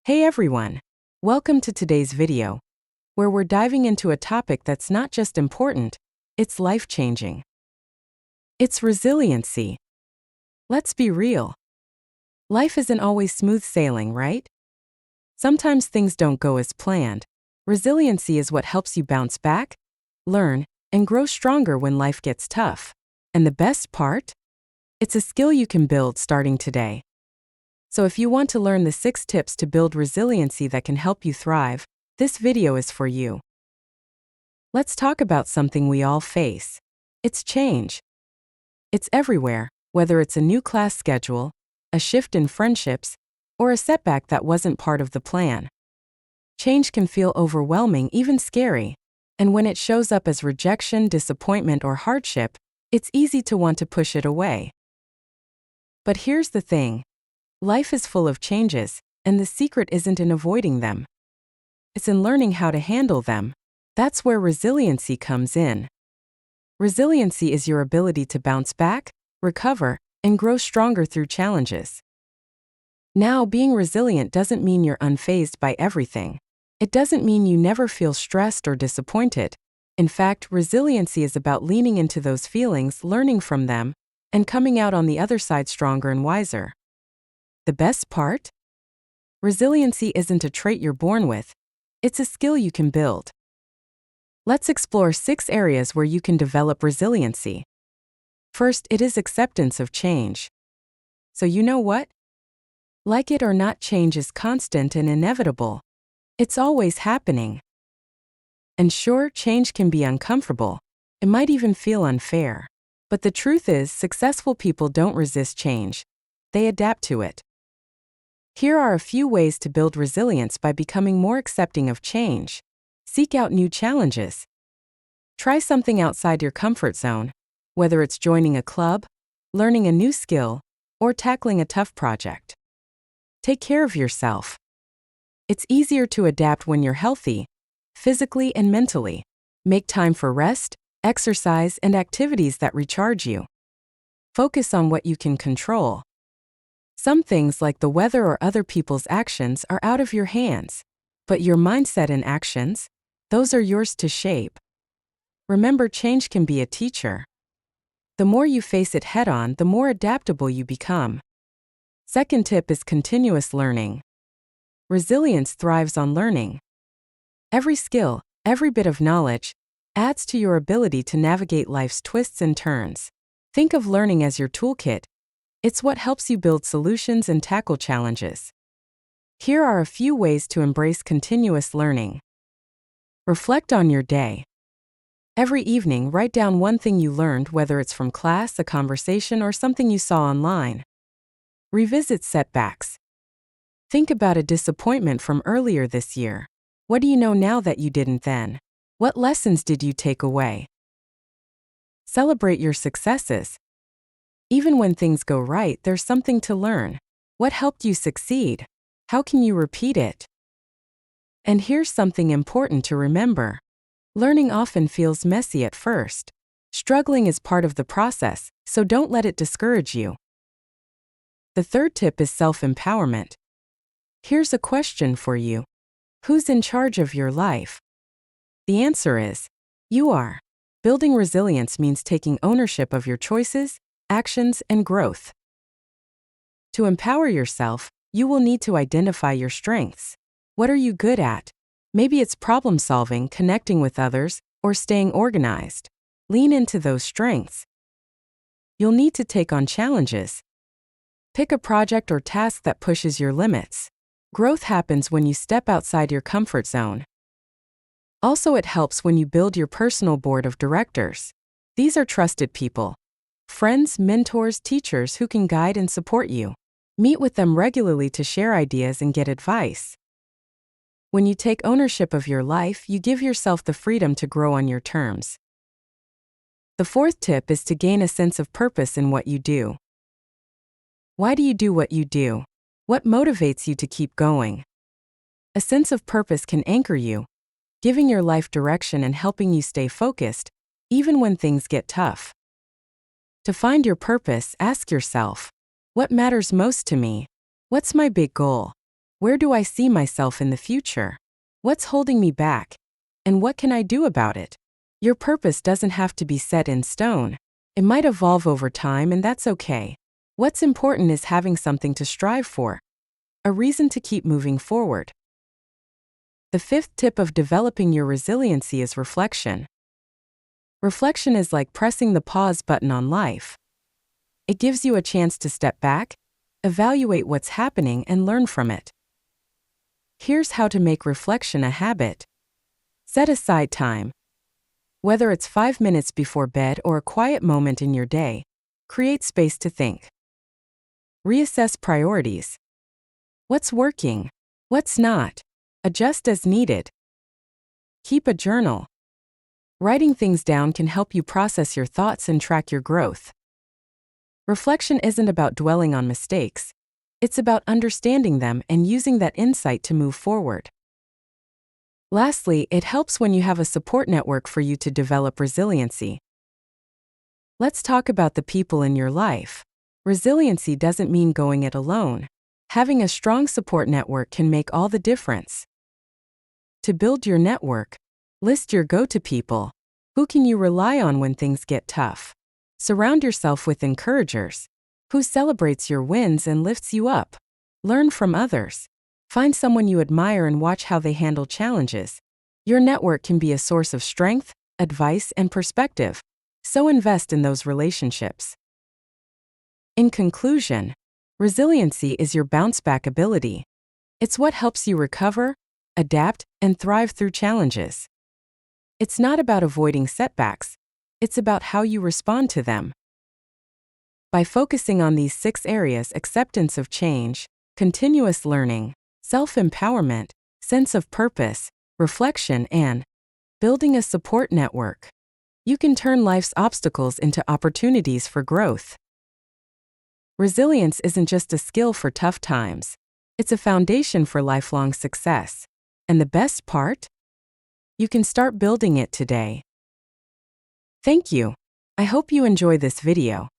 Hey everyone! Welcome to today's video, where we're diving into a topic that's not just important, it's life-changing. It's resiliency. Let's be real. Life isn't always smooth sailing, right? Sometimes things don't go as planned. Resiliency is what helps you bounce back, learn, and grow stronger when life gets tough. And the best part? It's a skill you can build starting today. So if you want to learn the 6 tips to build resiliency that can help you thrive, this video is for you. Let's talk about something we all face. It's change. It's everywhere, whether it's a new class schedule, a shift in friendships, or a setback that wasn't part of the plan. Change can feel overwhelming, even scary, and when it shows up as rejection, disappointment, or hardship, it's easy to want to push it away. But here's the thing. Life is full of changes, and the secret isn't in avoiding them. It's in learning how to handle them. That's where resiliency comes in. Resiliency is your ability to bounce back, recover, and grow stronger through challenges. Now, being resilient doesn't mean you're unfazed by everything. It doesn't mean you never feel stressed or disappointed. In fact, resiliency is about leaning into those feelings, learning from them, and coming out on the other side stronger and wiser. The best part? Resiliency isn't a trait you're born with. It's a skill you can build. Let's explore 6 areas where you can develop resiliency. First, it is acceptance of change. So you know what? Like it or not, change is constant and inevitable. It's always happening. And sure, change can be uncomfortable. It might even feel unfair. But the truth is, successful people don't resist change. They adapt to it. Here are a few ways to build resilience by becoming more accepting of change. Seek out new challenges. Try something outside your comfort zone, whether it's joining a club, learning a new skill, or tackling a tough project. Take care of yourself. It's easier to adapt when you're healthy, physically and mentally. Make time for rest, exercise, and activities that recharge you. Focus on what you can control. Some things like the weather or other people's actions are out of your hands, but your mindset and actions, those are yours to shape. Remember, change can be a teacher. The more you face it head-on, the more adaptable you become. Second tip is continuous learning. Resilience thrives on learning. Every skill, every bit of knowledge, adds to your ability to navigate life's twists and turns. Think of learning as your toolkit. It's what helps you build solutions and tackle challenges. Here are a few ways to embrace continuous learning. Reflect on your day. Every evening, write down one thing you learned, whether it's from class, a conversation, or something you saw online. Revisit setbacks. Think about a disappointment from earlier this year. What do you know now that you didn't then? What lessons did you take away? Celebrate your successes. Even when things go right, there's something to learn. What helped you succeed? How can you repeat it? And here's something important to remember. Learning often feels messy at first. Struggling is part of the process, so don't let it discourage you. The third tip is self-empowerment. Here's a question for you. Who's in charge of your life? The answer is, you are. Building resilience means taking ownership of your choices, actions, and growth. To empower yourself, you will need to identify your strengths. What are you good at? Maybe it's problem solving, connecting with others, or staying organized. Lean into those strengths. You'll need to take on challenges. Pick a project or task that pushes your limits. Growth happens when you step outside your comfort zone. Also, it helps when you build your personal board of directors. These are trusted people. Friends, mentors, teachers who can guide and support you. Meet with them regularly to share ideas and get advice. When you take ownership of your life, you give yourself the freedom to grow on your terms. The fourth tip is to gain a sense of purpose in what you do. Why do you do what you do? What motivates you to keep going? A sense of purpose can anchor you, giving your life direction and helping you stay focused, even when things get tough. To find your purpose, ask yourself, what matters most to me? What's my big goal? Where do I see myself in the future? What's holding me back? And what can I do about it? Your purpose doesn't have to be set in stone. It might evolve over time, and that's okay. What's important is having something to strive for, a reason to keep moving forward. The fifth tip of developing your resiliency is reflection. Reflection is like pressing the pause button on life. It gives you a chance to step back, evaluate what's happening, and learn from it. Here's how to make reflection a habit. Set aside time. Whether it's 5 minutes before bed or a quiet moment in your day, create space to think. Reassess priorities. What's working? What's not? Adjust as needed. Keep a journal. Writing things down can help you process your thoughts and track your growth. Reflection isn't about dwelling on mistakes. It's about understanding them and using that insight to move forward. Lastly, it helps when you have a support network for you to develop resiliency. Let's talk about the people in your life. Resiliency doesn't mean going it alone. Having a strong support network can make all the difference. To build your network, list your go-to people. Who can you rely on when things get tough? Surround yourself with encouragers. Who celebrates your wins and lifts you up? Learn from others. Find someone you admire and watch how they handle challenges. Your network can be a source of strength, advice, and perspective, so invest in those relationships. In conclusion, resiliency is your bounce-back ability. It's what helps you recover, adapt, and thrive through challenges. It's not about avoiding setbacks. It's about how you respond to them. By focusing on these 6 areas: acceptance of change, continuous learning, self-empowerment, sense of purpose, reflection, and building a support network, you can turn life's obstacles into opportunities for growth. Resilience isn't just a skill for tough times. It's a foundation for lifelong success. And the best part? You can start building it today. Thank you. I hope you enjoy this video.